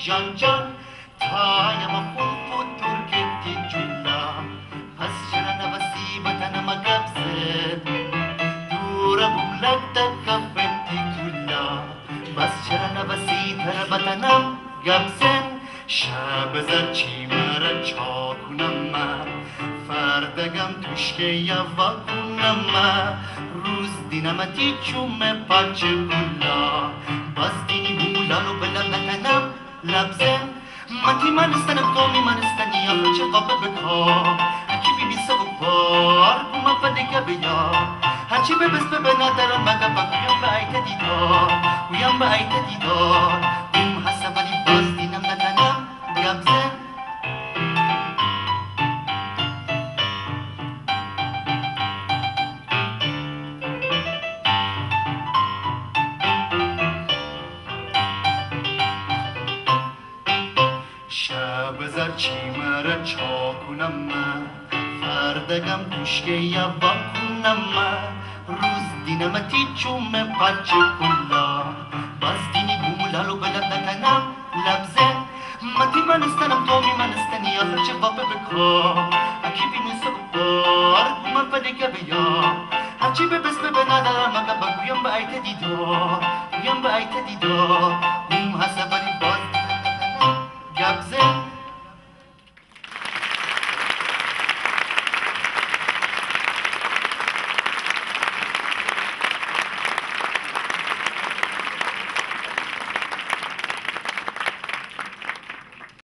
جان جان تایم خون پتر گتی جلا پس چرا نوسی بطنم گبزد دورم لگتا کفتی جلا پس چرا نوسی تر بطنم گبزن شب زر چی مرا چاکنم فردگم توشکه یوا کنم روز دینمتی چومه پاچه گلا باز دینی بولانو بلندنم لبزن متی منستنم تومی منستنی آخه چه قابه بکا هرچی بی بی سبو بار بوما فدگه بیا هرچی ببس ببنادرم مگه بگویم به ایت دیدار گویم به ایت دیدار بوم حسبانی باز دینم نتنم گبزن شب زر چی مرا چاکنم فردگم توشکه یوا کنم روز دینمتی چومه پاچه کلا باز دینی بومولالو بلندنم لبزن متی منستنم تومی منستنی آخر چه قابه بکا اکی بینو سبار بوما فدگه بیا هرچی ببس ببنادرم مگه بگویم به ایت دیدار گویم به ایت دیدار بوم حسبانی باز